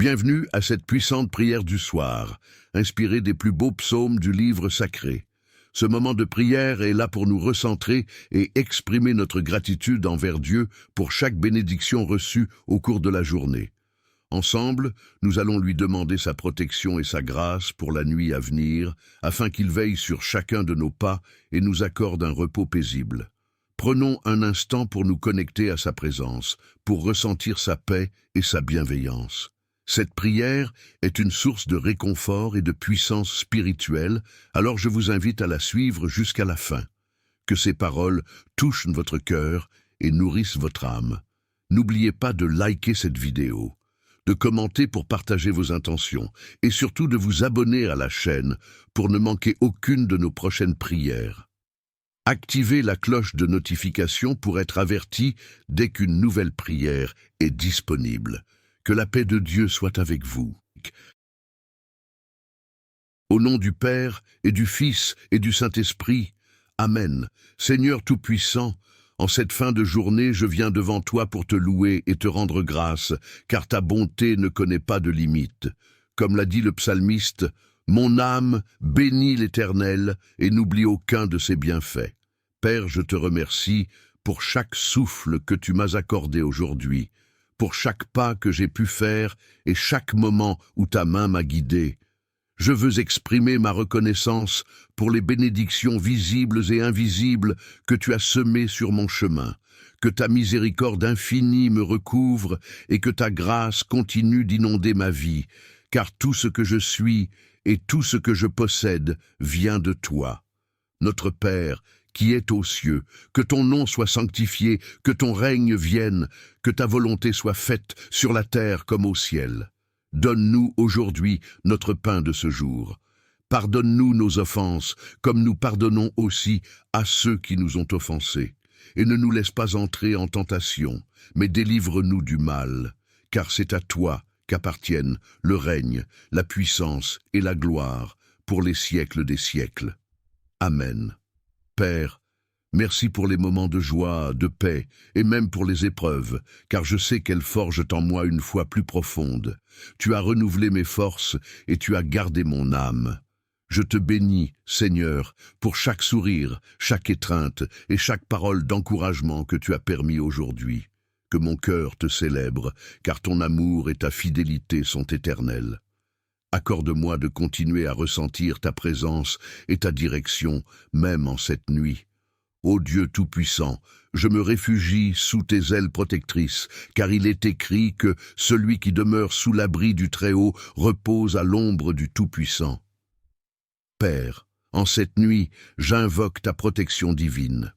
Bienvenue à cette puissante prière du soir, inspirée des plus beaux psaumes du livre sacré. Ce moment de prière est là pour nous recentrer et exprimer notre gratitude envers Dieu pour chaque bénédiction reçue au cours de la journée. Ensemble, nous allons lui demander sa protection et sa grâce pour la nuit à venir, afin qu'il veille sur chacun de nos pas et nous accorde un repos paisible. Prenons un instant pour nous connecter à sa présence, pour ressentir sa paix et sa bienveillance. Cette prière est une source de réconfort et de puissance spirituelle, alors je vous invite à la suivre jusqu'à la fin. Que ces paroles touchent votre cœur et nourrissent votre âme. N'oubliez pas de liker cette vidéo, de commenter pour partager vos intentions et surtout de vous abonner à la chaîne pour ne manquer aucune de nos prochaines prières. Activez la cloche de notification pour être averti dès qu'une nouvelle prière est disponible. Que la paix de Dieu soit avec vous. Au nom du Père et du Fils et du Saint-Esprit, Amen. Seigneur Tout-Puissant, en cette fin de journée, je viens devant toi pour te louer et te rendre grâce, car ta bonté ne connaît pas de limite. Comme l'a dit le psalmiste, « Mon âme bénit l'Éternel et n'oublie aucun de ses bienfaits. » Père, je te remercie pour chaque souffle que tu m'as accordé aujourd'hui, pour chaque pas que j'ai pu faire et chaque moment où ta main m'a guidé. Je veux exprimer ma reconnaissance pour les bénédictions visibles et invisibles que tu as semées sur mon chemin, que ta miséricorde infinie me recouvre et que ta grâce continue d'inonder ma vie, car tout ce que je suis et tout ce que je possède vient de toi. Notre Père, qui est aux cieux, que ton nom soit sanctifié, que ton règne vienne, que ta volonté soit faite sur la terre comme au ciel. Donne-nous aujourd'hui notre pain de ce jour. Pardonne-nous nos offenses, comme nous pardonnons aussi à ceux qui nous ont offensés. Et ne nous laisse pas entrer en tentation, mais délivre-nous du mal, car c'est à toi qu'appartiennent le règne, la puissance et la gloire pour les siècles des siècles. Amen. Père, merci pour les moments de joie, de paix, et même pour les épreuves, car je sais qu'elles forgent en moi une foi plus profonde. Tu as renouvelé mes forces et tu as gardé mon âme. Je te bénis, Seigneur, pour chaque sourire, chaque étreinte et chaque parole d'encouragement que tu as permis aujourd'hui. Que mon cœur te célèbre, car ton amour et ta fidélité sont éternels. Accorde-moi de continuer à ressentir ta présence et ta direction, même en cette nuit. Ô Dieu Tout-Puissant, je me réfugie sous tes ailes protectrices, car il est écrit que celui qui demeure sous l'abri du Très-Haut repose à l'ombre du Tout-Puissant. Père, en cette nuit, j'invoque ta protection divine.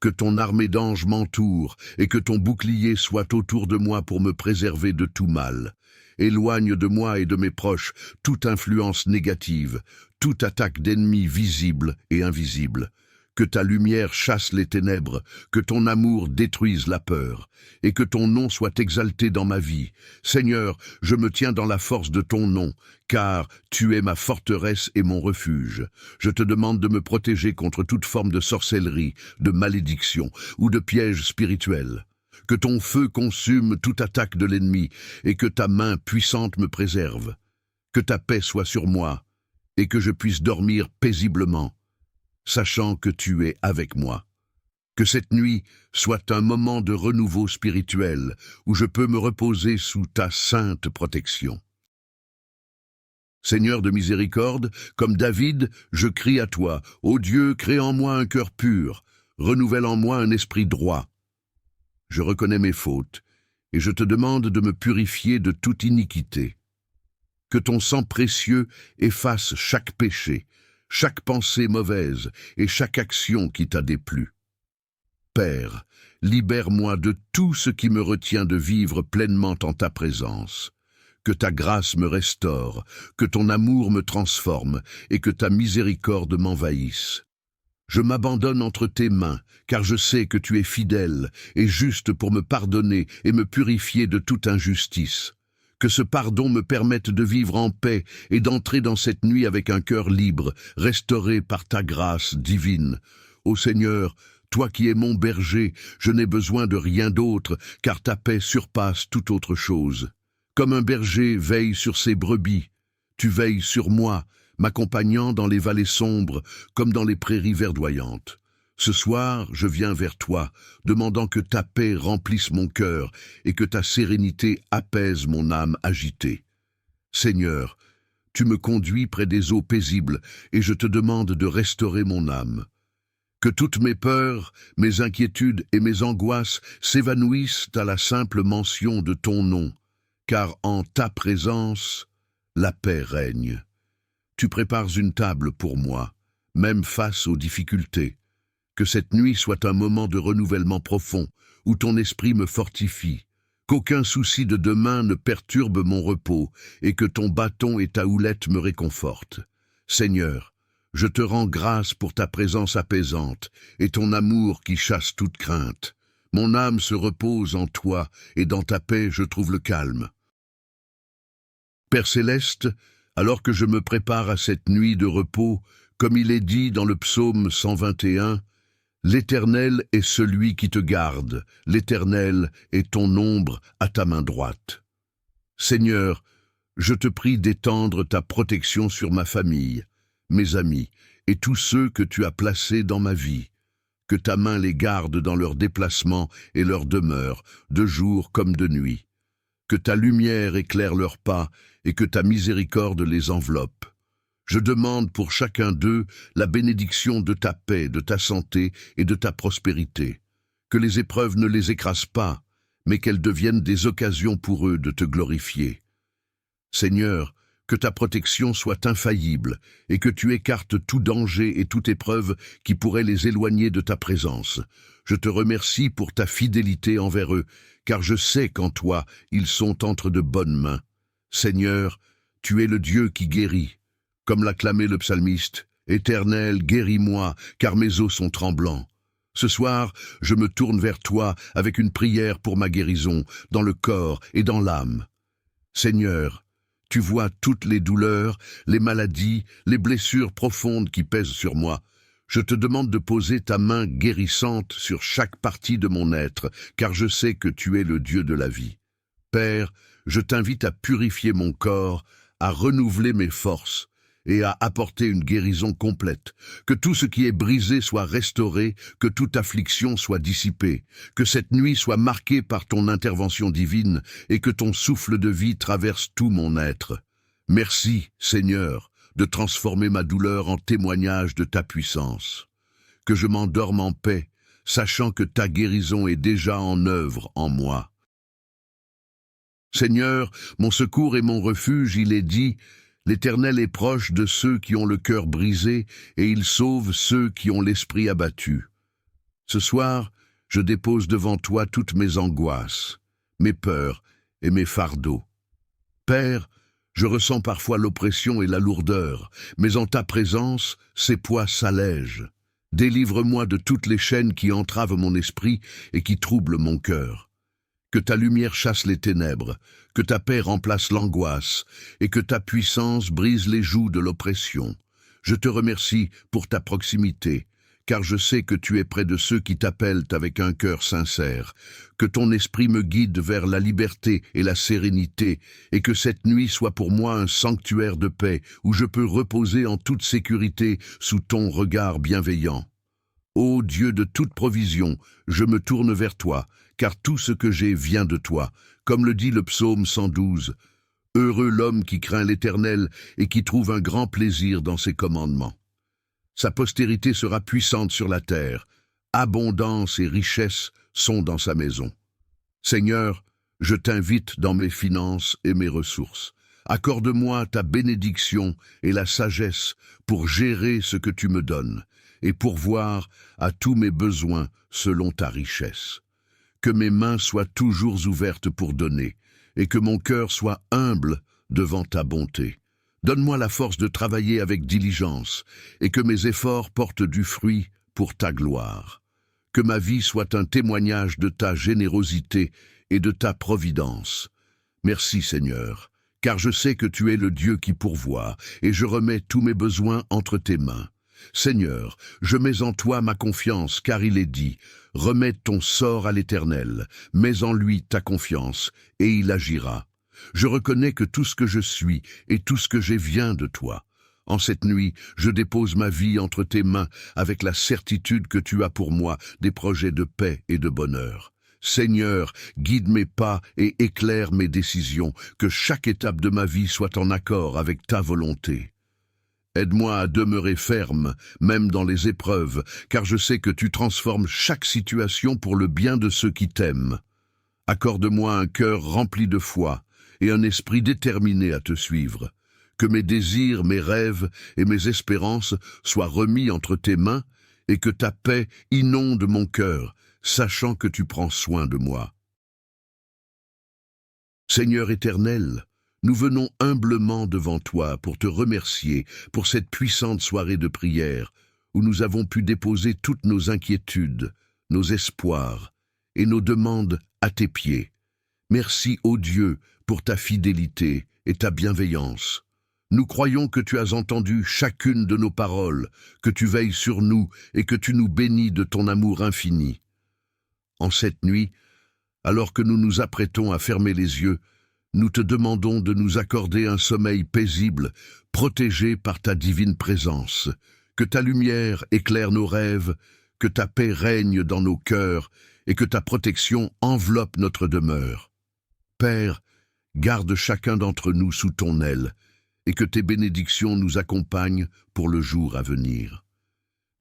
Que ton armée d'anges m'entoure et que ton bouclier soit autour de moi pour me préserver de tout mal. Éloigne de moi et de mes proches toute influence négative, toute attaque d'ennemis visibles et invisibles. Que ta lumière chasse les ténèbres, que ton amour détruise la peur, et que ton nom soit exalté dans ma vie. Seigneur, je me tiens dans la force de ton nom, car tu es ma forteresse et mon refuge. Je te demande de me protéger contre toute forme de sorcellerie, de malédiction ou de piège spirituel. Que ton feu consume toute attaque de l'ennemi, et que ta main puissante me préserve. Que ta paix soit sur moi, et que je puisse dormir paisiblement, sachant que tu es avec moi. Que cette nuit soit un moment de renouveau spirituel, où je peux me reposer sous ta sainte protection. Seigneur de miséricorde, comme David, je crie à toi, ô Dieu, crée en moi un cœur pur, renouvelle en moi un esprit droit. Je reconnais mes fautes, et je te demande de me purifier de toute iniquité. Que ton sang précieux efface chaque péché, chaque pensée mauvaise et chaque action qui t'a déplu. Père, libère-moi de tout ce qui me retient de vivre pleinement en ta présence. Que ta grâce me restaure, que ton amour me transforme et que ta miséricorde m'envahisse. Je m'abandonne entre tes mains, car je sais que tu es fidèle et juste pour me pardonner et me purifier de toute injustice. Que ce pardon me permette de vivre en paix et d'entrer dans cette nuit avec un cœur libre, restauré par ta grâce divine. Ô Seigneur, toi qui es mon berger, je n'ai besoin de rien d'autre, car ta paix surpasse toute autre chose. Comme un berger veille sur ses brebis, tu veilles sur moi, m'accompagnant dans les vallées sombres comme dans les prairies verdoyantes. Ce soir, je viens vers toi, demandant que ta paix remplisse mon cœur et que ta sérénité apaise mon âme agitée. Seigneur, tu me conduis près des eaux paisibles et je te demande de restaurer mon âme. Que toutes mes peurs, mes inquiétudes et mes angoisses s'évanouissent à la simple mention de ton nom, car en ta présence, la paix règne. Tu prépares une table pour moi, même face aux difficultés. Que cette nuit soit un moment de renouvellement profond, où ton esprit me fortifie. Qu'aucun souci de demain ne perturbe mon repos, et que ton bâton et ta houlette me réconfortent. Seigneur, je te rends grâce pour ta présence apaisante, et ton amour qui chasse toute crainte. Mon âme se repose en toi, et dans ta paix je trouve le calme. Père céleste, alors que je me prépare à cette nuit de repos, comme il est dit dans le psaume 121, l'Éternel est celui qui te garde, l'Éternel est ton ombre à ta main droite. Seigneur, je te prie d'étendre ta protection sur ma famille, mes amis et tous ceux que tu as placés dans ma vie. Que ta main les garde dans leurs déplacements et leurs demeures, de jour comme de nuit. Que ta lumière éclaire leurs pas et que ta miséricorde les enveloppe. Je demande pour chacun d'eux la bénédiction de ta paix, de ta santé et de ta prospérité. Que les épreuves ne les écrasent pas, mais qu'elles deviennent des occasions pour eux de te glorifier. Seigneur, que ta protection soit infaillible et que tu écartes tout danger et toute épreuve qui pourrait les éloigner de ta présence. Je te remercie pour ta fidélité envers eux, car je sais qu'en toi, ils sont entre de bonnes mains. Seigneur, tu es le Dieu qui guérit. Comme l'a clamé le psalmiste, « Éternel, guéris-moi, car mes os sont tremblants. » Ce soir, je me tourne vers toi avec une prière pour ma guérison, dans le corps et dans l'âme. Seigneur, tu vois toutes les douleurs, les maladies, les blessures profondes qui pèsent sur moi. Je te demande de poser ta main guérissante sur chaque partie de mon être, car je sais que tu es le Dieu de la vie. Père, je t'invite à purifier mon corps, à renouveler mes forces, et à apporter une guérison complète, que tout ce qui est brisé soit restauré, que toute affliction soit dissipée, que cette nuit soit marquée par ton intervention divine et que ton souffle de vie traverse tout mon être. Merci, Seigneur, de transformer ma douleur en témoignage de ta puissance. Que je m'endorme en paix, sachant que ta guérison est déjà en œuvre en moi. Seigneur, mon secours et mon refuge, il est dit, l'Éternel est proche de ceux qui ont le cœur brisé, et il sauve ceux qui ont l'esprit abattu. Ce soir, je dépose devant toi toutes mes angoisses, mes peurs et mes fardeaux. Père, je ressens parfois l'oppression et la lourdeur, mais en ta présence, ces poids s'allègent. Délivre-moi de toutes les chaînes qui entravent mon esprit et qui troublent mon cœur. Que ta lumière chasse les ténèbres, que ta paix remplace l'angoisse, et que ta puissance brise les jougs de l'oppression. Je te remercie pour ta proximité, car je sais que tu es près de ceux qui t'appellent avec un cœur sincère. Que ton esprit me guide vers la liberté et la sérénité, et que cette nuit soit pour moi un sanctuaire de paix, où je peux reposer en toute sécurité sous ton regard bienveillant. Ô Dieu de toute provision, je me tourne vers toi, car tout ce que j'ai vient de toi, comme le dit le psaume 112. Heureux l'homme qui craint l'Éternel et qui trouve un grand plaisir dans ses commandements. Sa postérité sera puissante sur la terre, abondance et richesse sont dans sa maison. Seigneur, je t'invite dans mes finances et mes ressources. Accorde-moi ta bénédiction et la sagesse pour gérer ce que tu me donnes et pourvoir à tous mes besoins selon ta richesse. Que mes mains soient toujours ouvertes pour donner, et que mon cœur soit humble devant ta bonté. Donne-moi la force de travailler avec diligence, et que mes efforts portent du fruit pour ta gloire. Que ma vie soit un témoignage de ta générosité et de ta providence. Merci Seigneur, car je sais que tu es le Dieu qui pourvoit, et je remets tous mes besoins entre tes mains. Seigneur, je mets en toi ma confiance, car il est dit, « Remets ton sort à l'Éternel, mets en lui ta confiance, et il agira. » Je reconnais que tout ce que je suis et tout ce que j'ai vient de toi. En cette nuit, je dépose ma vie entre tes mains avec la certitude que tu as pour moi des projets de paix et de bonheur. Seigneur, guide mes pas et éclaire mes décisions, que chaque étape de ma vie soit en accord avec ta volonté. Aide-moi à demeurer ferme, même dans les épreuves, car je sais que tu transformes chaque situation pour le bien de ceux qui t'aiment. Accorde-moi un cœur rempli de foi et un esprit déterminé à te suivre. Que mes désirs, mes rêves et mes espérances soient remis entre tes mains et que ta paix inonde mon cœur, sachant que tu prends soin de moi. Seigneur éternel, nous venons humblement devant toi pour te remercier pour cette puissante soirée de prière où nous avons pu déposer toutes nos inquiétudes, nos espoirs et nos demandes à tes pieds. Merci, ô Dieu, pour ta fidélité et ta bienveillance. Nous croyons que tu as entendu chacune de nos paroles, que tu veilles sur nous et que tu nous bénis de ton amour infini. En cette nuit, alors que nous nous apprêtons à fermer les yeux, nous te demandons de nous accorder un sommeil paisible, protégé par ta divine présence. Que ta lumière éclaire nos rêves, que ta paix règne dans nos cœurs et que ta protection enveloppe notre demeure. Père, garde chacun d'entre nous sous ton aile, et que tes bénédictions nous accompagnent pour le jour à venir.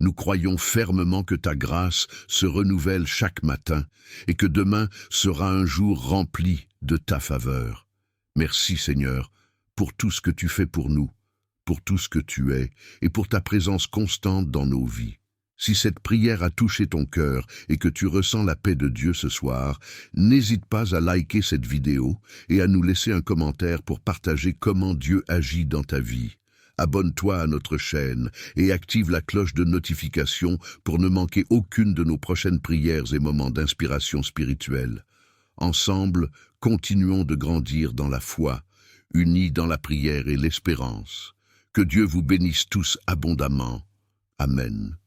Nous croyons fermement que ta grâce se renouvelle chaque matin et que demain sera un jour rempli de ta faveur. Merci Seigneur pour tout ce que tu fais pour nous, pour tout ce que tu es et pour ta présence constante dans nos vies. Si cette prière a touché ton cœur et que tu ressens la paix de Dieu ce soir, n'hésite pas à liker cette vidéo et à nous laisser un commentaire pour partager comment Dieu agit dans ta vie. Abonne-toi à notre chaîne et active la cloche de notification pour ne manquer aucune de nos prochaines prières et moments d'inspiration spirituelle. Ensemble, continuons de grandir dans la foi, unis dans la prière et l'espérance. Que Dieu vous bénisse tous abondamment. Amen.